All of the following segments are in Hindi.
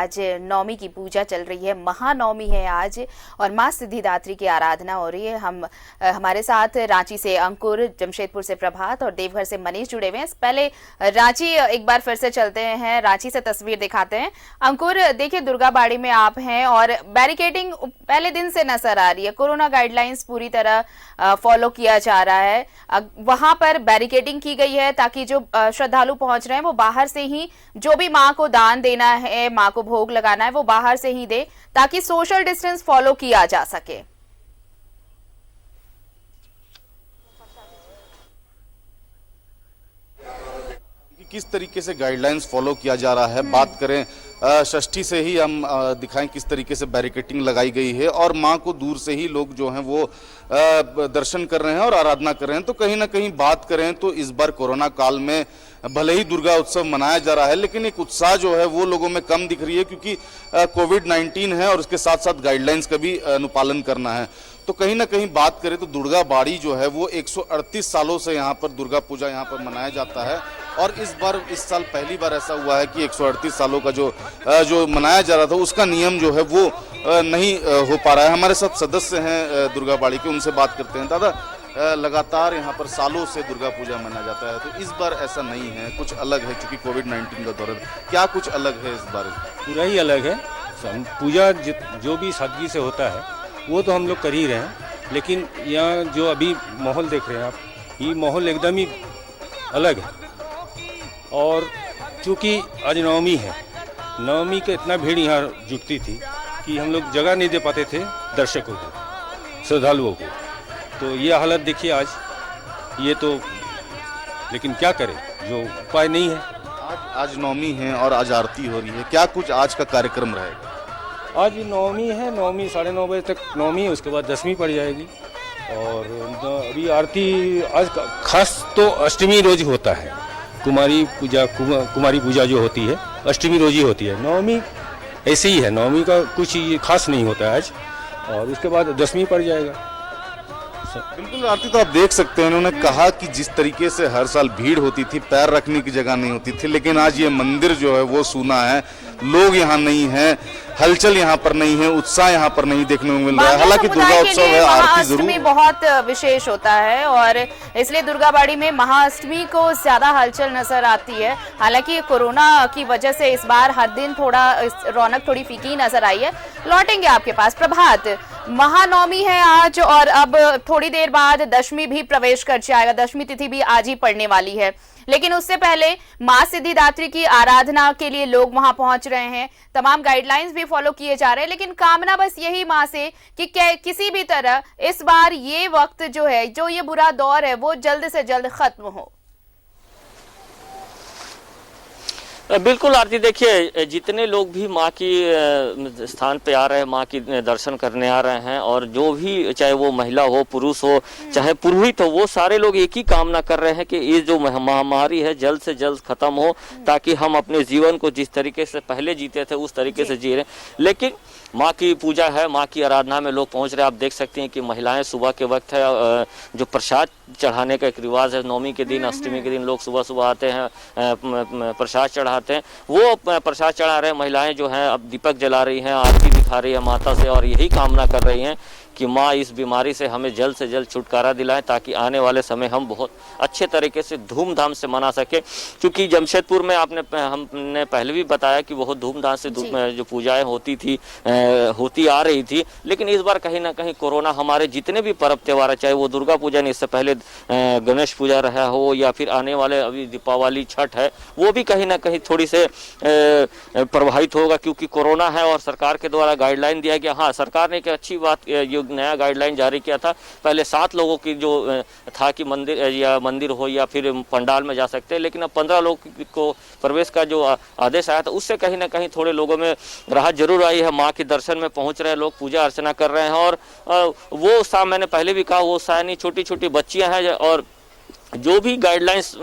आज नवमी की पूजा चल रही है, महानवमी है आज और माँ सिद्धिदात्री की आराधना हो रही है। हमारे साथ रांची से अंकुर, जमशेदपुर से प्रभात और देवघर से मनीष जुड़े हुए हैं। पहले रांची एक बार फिर से चलते हैं, रांची से तस्वीर दिखाते हैं। अंकुर, देखिए दुर्गा बाड़ी में आप हैं और बैरिकेडिंग पहले दिन से नजर आ रही है। कोरोना गाइडलाइंस पूरी तरह फॉलो किया जा रहा है। वहां पर बैरिकेडिंग की गई है ताकि जो श्रद्धालु पहुंच रहे हैं वो बाहर से ही, जो भी माँ को दान देना है, माँ को भोग लगाना है, वो बाहर से ही दे ताकि सोशल डिस्टेंस फॉलो किया जा सके। किस तरीके से गाइडलाइंस फॉलो किया जा रहा है, बात करें षष्ठी से ही हम दिखाएं किस तरीके से बैरिकेटिंग लगाई गई है और मां को दूर से ही लोग जो हैं वो दर्शन कर रहे हैं और आराधना कर रहे हैं। तो कहीं ना कहीं बात करें तो इस बार कोरोना काल में भले ही दुर्गा उत्सव मनाया जा रहा है, लेकिन एक उत्साह जो है वो लोगों में कम दिख रही है क्योंकि कोविड-19 है और उसके साथ साथ गाइडलाइंस का भी अनुपालन करना है। तो कहीं ना कहीं बात करें तो दुर्गा बाड़ी जो है वो 138 सालों से यहाँ पर दुर्गा पूजा यहाँ पर मनाया जाता है और इस साल पहली बार ऐसा हुआ है कि 138 सालों का जो मनाया जा रहा था उसका नियम जो है वो नहीं हो पा रहा है। हमारे साथ सदस्य हैं दुर्गा बाड़ी के, उनसे बात करते हैं। दादा, लगातार यहाँ पर सालों से दुर्गा पूजा मनाया जाता है, तो इस बार ऐसा नहीं है, कुछ अलग है क्योंकि कोविड-19 का दौर है। क्या कुछ अलग है इस बार? पूरा ही अलग है। पूजा जो भी सादगी से होता है वो तो हम लोग कर ही रहे हैं, लेकिन यहाँ जो अभी माहौल देख रहे हैं आप, ये माहौल एकदम ही अलग है। और चूँकि आज नवमी है, नवमी का इतना भीड़ यहाँ जुटती थी कि हम लोग जगह नहीं दे पाते थे दर्शकों को, श्रद्धालुओं को। तो ये हालत देखिए आज, ये तो लेकिन क्या करें, जो उपाय नहीं है। आज नवमी है और आज आरती हो रही है, क्या कुछ आज का कार्यक्रम रहेगा? आज नवमी है, नवमी 9:30 बजे तक नवमी है, उसके बाद 10वीं पड़ जाएगी। और अभी आरती आज खास तो अष्टमी रोज होता है, कुमारी पूजा जो होती है अष्टमी रोज ही होती है। नवमी ऐसे ही है, नवमी का कुछ खास नहीं होता है आज, और उसके बाद 10वीं पड़ जाएगा। बिल्कुल आरती, तो आप देख सकते हैं उन्होंने कहा कि जिस तरीके से हर साल भीड़ होती थी, पैर रखने की जगह नहीं होती थी, लेकिन आज ये मंदिर जो है वो सूना है, लोग यहाँ नहीं हैं, हलचल यहाँ पर नहीं है, उत्साह यहाँ पर नहीं देखने को मिल रहा है। हालांकि दुर्गा उत्सव है, आरती जरूर बहुत विशेष होता है और इसलिए दुर्गा बाड़ी में महाअष्टमी को ज्यादा हलचल नजर आती है। हालांकि कोरोना की वजह से इस बार हर दिन थोड़ा रौनक थोड़ी फीकी नजर आई है। लौटेंगे आपके पास। प्रभात, महानवमी है आज और अब थोड़ी देर बाद दशमी भी प्रवेश कर जाएगा, दशमी तिथि भी आज ही पड़ने वाली है, लेकिन उससे पहले माँ सिद्धिदात्री की आराधना के लिए लोग वहां पहुंच रहे हैं। तमाम गाइडलाइंस भी फॉलो किए जा रहे हैं, लेकिन कामना बस यही माँ से कि किसी भी तरह इस बार ये वक्त जो है, जो ये बुरा दौर है, वो जल्द से जल्द खत्म हो। बिल्कुल आरती, देखिए जितने लोग भी माँ की स्थान पे आ रहे हैं, माँ की दर्शन करने आ रहे हैं, और जो भी, चाहे वो महिला हो, पुरुष हो, चाहे पुरोहित हो, वो सारे लोग एक ही कामना कर रहे हैं कि ये जो महामारी है जल्द से जल्द खत्म हो, ताकि हम अपने जीवन को जिस तरीके से पहले जीते थे उस तरीके से जी रहे। लेकिन माँ की पूजा है, माँ की आराधना में लोग पहुँच रहे हैं। आप देख सकते हैं कि महिलाएं सुबह के वक्त है, जो प्रसाद चढ़ाने का एक रिवाज है, नवमी के दिन, अष्टमी के दिन लोग सुबह सुबह आते हैं, प्रसाद चढ़ाते हैं। वो प्रसाद चढ़ा रहे महिलाएं जो हैं, अब दीपक जला रही हैं, आरती दिखा रही है माता से, और यही कामना कर रही हैं कि माँ इस बीमारी से हमें जल्द से जल्द छुटकारा दिलाएं, ताकि आने वाले समय हम बहुत अच्छे तरीके से धूमधाम से मना सके। क्योंकि जमशेदपुर में हमने पहले भी बताया कि बहुत धूमधाम से जो पूजाएं होती आ रही थी, लेकिन इस बार कहीं ना कहीं कोरोना हमारे जितने भी पर्व त्यौहार है, चाहे वो दुर्गा पूजा नहीं, इससे पहले गणेश पूजा रहा हो, या फिर आने वाले अभी दीपावली, छठ है, वो भी कहीं ना कहीं थोड़ी से प्रभावित होगा, क्योंकि कोरोना है और सरकार के द्वारा गाइडलाइन दिया गया। हाँ, सरकार ने एक अच्छी बात, नया गाइडलाइन जारी किया था। पहले 7 लोगों की जो था कि मंदिर हो या फिर पंडाल में जा सकते हैं, लेकिन अब 15 लोगों को प्रवेश का जो आदेश आया था, उससे कहीं ना कहीं थोड़े लोगों में राहत जरूर आई है। माँ के दर्शन में पहुंच रहे हैं लोग, पूजा अर्चना कर रहे हैं, और वो उत्साह, मैंने पहले भी कहा, वो उत्साह नहीं, छोटी छोटी बच्चियां हैं और जो भी गाइडलाइंस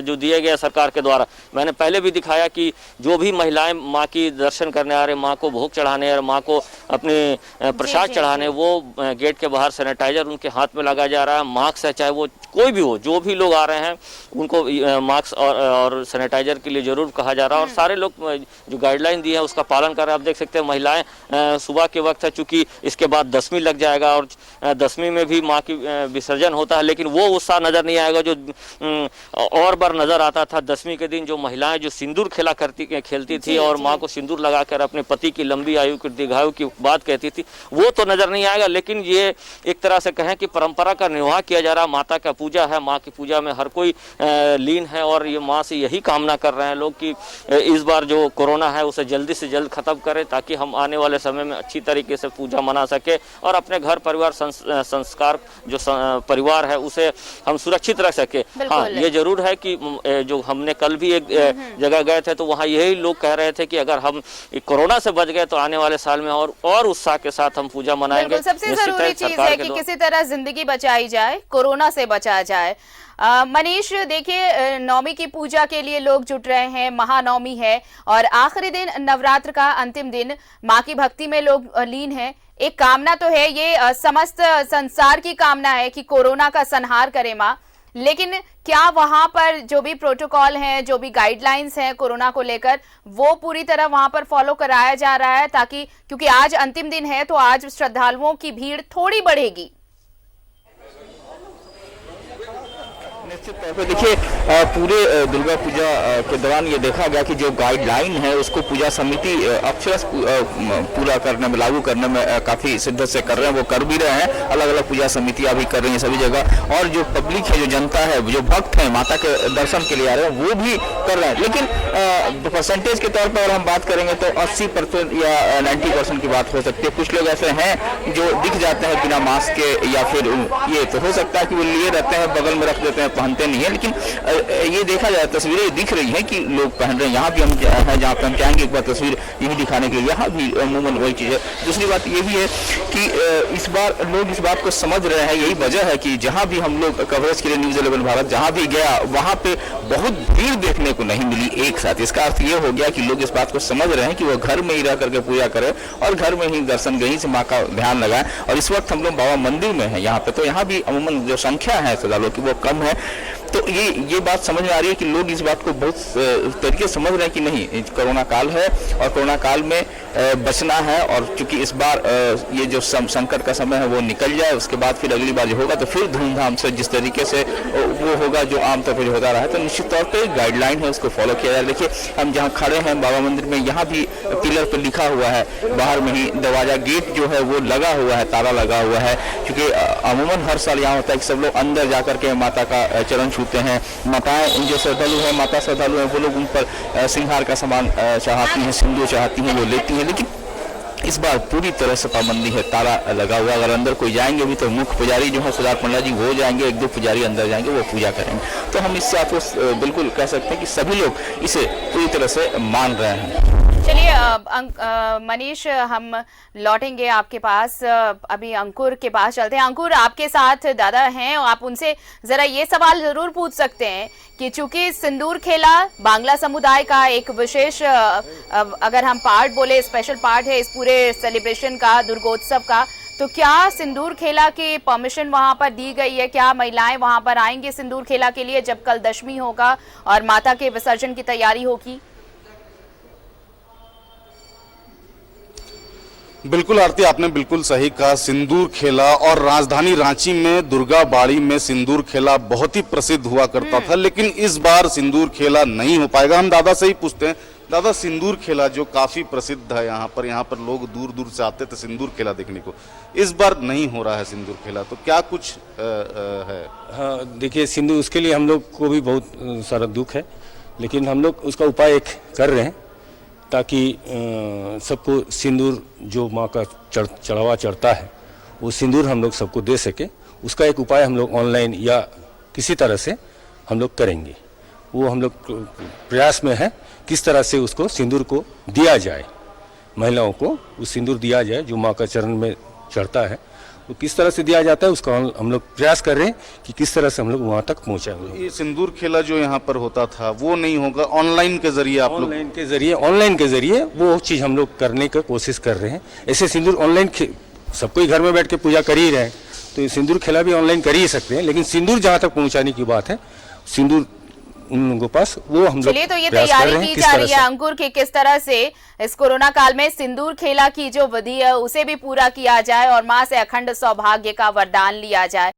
जो दिए गए सरकार के द्वारा, मैंने पहले भी दिखाया कि जो भी महिलाएं माँ की दर्शन करने आ रहे, माँ को भोग चढ़ाने और माँ को अपने प्रसाद चढ़ाने, वो गेट के बाहर सैनिटाइजर उनके हाथ में लगाया जा रहा है, मास्क है, चाहे वो कोई भी हो, जो भी लोग आ रहे हैं उनको मास्क और सैनिटाइजर के लिए जरूर कहा जा रहा है। और सारे लोग जो गाइडलाइन दी है उसका पालन कर रहे हैं। आप देख सकते हैं महिलाएं सुबह के वक्त है, चूँकि इसके बाद 10वीं लग जाएगा और 10वीं में भी माँ की विसर्जन होता है, लेकिन वो उत्साह नज़र नहीं आएगा जो और बार नजर आता था 10वीं के दिन। जो महिलाएं जो सिंदूर खेलती थी और माँ को सिंदूर लगाकर अपने पति की लंबी आयु की दीर्घायु की बात कहती थी, वो तो नजर नहीं आएगा। लेकिन ये एक तरह से कहें कि परंपरा का निर्वाह किया जा रहा, माता का पूजा है, माँ की पूजा में हर कोई लीन है और ये माँ से यही कामना कर रहे हैं लोग कि इस बार जो कोरोना है उसे जल्दी से जल्द खत्म करें, ताकि हम आने वाले समय में अच्छी तरीके से पूजा मना सके और अपने घर परिवार संस्कार जो परिवार है उसे हम सुरक्षित रख सके। हाँ, ये जरूर है कि जो हमने कल भी एक जगह गए थे तो वहाँ यही लोग कह रहे थे कि अगर हम कोरोना से बच गए तो आने वाले साल में और उत्साह के साथ हम पूजा मनाएंगे। सबसे जरूरी चीज है कि किसी तरह जिंदगी बचाई जाए, कोरोना से बचा जाए। मनीष, देखिए नवमी की पूजा के लिए लोग जुट रहे हैं, महानवमी है और आखिरी दिन नवरात्र का अंतिम दिन, माँ की भक्ति में लोग लीन हैं। एक कामना तो है, ये समस्त संसार की कामना है कि कोरोना का संहार करे माँ, लेकिन क्या वहां पर जो भी प्रोटोकॉल हैं, जो भी गाइडलाइंस हैं कोरोना को लेकर, वो पूरी तरह वहां पर फॉलो कराया जा रहा है? ताकि क्योंकि आज अंतिम दिन है तो आज श्रद्धालुओं की भीड़ थोड़ी बढ़ेगी। निश्चित तौर पर देखिए पूरे दुर्गा पूजा के दौरान ये देखा गया कि जो गाइडलाइन है उसको पूजा समिति अक्षरशः पूरा करने में, लागू करने में काफी शिद्दत से कर रहे हैं। वो कर भी रहे हैं, अलग अलग पूजा समितियां भी कर रही हैं सभी जगह, और जो पब्लिक है, जो जनता है, जो भक्त हैं माता के दर्शन के लिए आ रहे हैं वो भी कर रहे हैं। लेकिन परसेंटेज के तौर पर अगर हम बात करेंगे तो 80% या 90% की बात हो सकती है। कुछ लोग ऐसे हैं जो दिख जाते हैं बिना मास्क के, या फिर ये तो हो सकता है कि वो लिए रहते हैं, बगल में रख देते हैं, पहनते नहीं है। लेकिन ये देखा जाए, तस्वीरें दिख रही हैं कि लोग पहन रहे हैं। यहाँ भी हम हैं जहाँ पे हम चाहेंगे एक बार तस्वीर यही दिखाने के लिए, यहाँ भी अमूमन वही चीज़ है। दूसरी बात ये भी है कि इस बार लोग इस बात को समझ रहे हैं। यही वजह है कि जहाँ भी हम लोग कवरेज के लिए न्यूज़ 11 भारत जहाँ भी गया वहाँ पे बहुत भीड़ देखने को नहीं मिली एक साथ। इसका अर्थ ये हो गया कि लोग इस बात को समझ रहे हैं कि वो घर में ही रह करके पूजा करें और घर में ही दर्शन, यहीं से माँ का ध्यान लगाएं। और इस वक्त हम लोग बाबा मंदिर में हैं यहाँ पे, तो यहाँ भी अमूमन जो संख्या है श्रद्धालुओं की वो कम है। तो ये बात समझ में आ रही है कि लोग इस बात को बहुत तरीके से समझ रहे हैं कि नहीं, कोरोना काल है और कोरोना काल में बचना है। और चूंकि इस बार ये जो संकट का समय है वो निकल जाए, उसके बाद फिर अगली बार जो होगा तो फिर धूमधाम से जिस तरीके से वो होगा जो आमतौर पर जो होता रहा है, तो निश्चित तौर पर गाइडलाइन है उसको फॉलो किया जाए। देखिए हम जहाँ खड़े हैं बाबा मंदिर में, यहाँ भी पिलर पर लिखा हुआ है, बाहर में ही दरवाजा गेट जो है वो लगा हुआ है, ताला लगा हुआ है। क्योंकि अमूमन हर साल यहाँ होता है कि सब लोग अंदर जाकर के माता का चरण छूते हैं। माताएं जो श्रद्धालु हैं, माता श्रद्धालु हैं, वो लोग उन पर श्रृंगार का सामान चढ़ाती हैं, सिंदूर चढ़ाती हैं, वो लेती हैं। लेकिन इस बार पूरी तरह से पाबंदी है, ताला लगा हुआ। अगर अंदर कोई जाएंगे भी तो मुख्य पुजारी जो है सरदार पंडित जी वो जाएंगे, 1-2 पुजारी अंदर जाएंगे, वो पूजा करेंगे। तो हम इससे आपको बिल्कुल कह सकते हैं कि सभी लोग इसे पूरी तरह से मान रहे हैं। चलिए मनीष, हम लौटेंगे आपके पास, अभी अंकुर के पास चलते हैं। अंकुर, आपके साथ दादा हैं, आप उनसे जरा ये सवाल जरूर पूछ सकते हैं कि चूंकि सिंदूर खेला बांग्ला समुदाय का एक विशेष, अगर हम पार्ट बोले, स्पेशल पार्ट है इस पूरे सेलिब्रेशन का, दुर्गोत्सव का, तो क्या सिंदूर खेला की परमिशन वहां पर दी गई है? क्या महिलाएं वहां पर आएंगे सिंदूर खेला के लिए जब कल दशमी होगा और माता के विसर्जन की तैयारी होगी? बिल्कुल आरती, आपने बिल्कुल सही कहा। सिंदूर खेला, और राजधानी रांची में दुर्गा बाड़ी में सिंदूर खेला बहुत ही प्रसिद्ध हुआ करता था, लेकिन इस बार सिंदूर खेला नहीं हो पाएगा। हम दादा से ही पूछते हैं, दादा सिंदूर खेला जो काफी प्रसिद्ध है यहाँ पर लोग दूर दूर से आते थे सिंदूर खेला देखने को, इस बार नहीं हो रहा है सिंदूर खेला, तो क्या कुछ है? हाँ देखिए, सिंदूर, उसके लिए हम लोग को भी बहुत सारा दुख है, लेकिन हम लोग उसका उपाय एक कर रहे हैं ताकि सबको सिंदूर जो माँ का चढ़ावा चढ़ता है वो सिंदूर हम लोग सबको दे सके। उसका एक उपाय हम लोग ऑनलाइन या किसी तरह से हम लोग करेंगे। वो हम लोग प्रयास में है किस तरह से उसको सिंदूर को दिया जाए, महिलाओं को उस सिंदूर दिया जाए जो माँ का चरण में चढ़ता है, तो किस तरह से दिया जाता है उसका हम लोग प्रयास कर रहे हैं कि किस तरह से हम लोग वहाँ तक पहुँचाएं। ये सिंदूर खेला जो यहाँ पर होता था वो नहीं होगा, ऑनलाइन के जरिए आप लोग ऑनलाइन के जरिए वो चीज़ हम लोग करने का कोशिश कर रहे हैं। ऐसे सिंदूर ऑनलाइन सब कोई घर में बैठ के पूजा कर ही रहे हैं, तो ये सिंदूर खेला भी ऑनलाइन कर ही सकते हैं, लेकिन सिंदूर जहाँ तक पहुँचाने की बात है, सिंदूर उन लोगों के पास वो हम लोग चलिए, तो ये तैयारी की जा रही है अंकुर कि किस तरह से इस कोरोना काल में सिंदूर खेला की जो विधि है उसे भी पूरा किया जाए और मां से अखंड सौभाग्य का वरदान लिया जाए।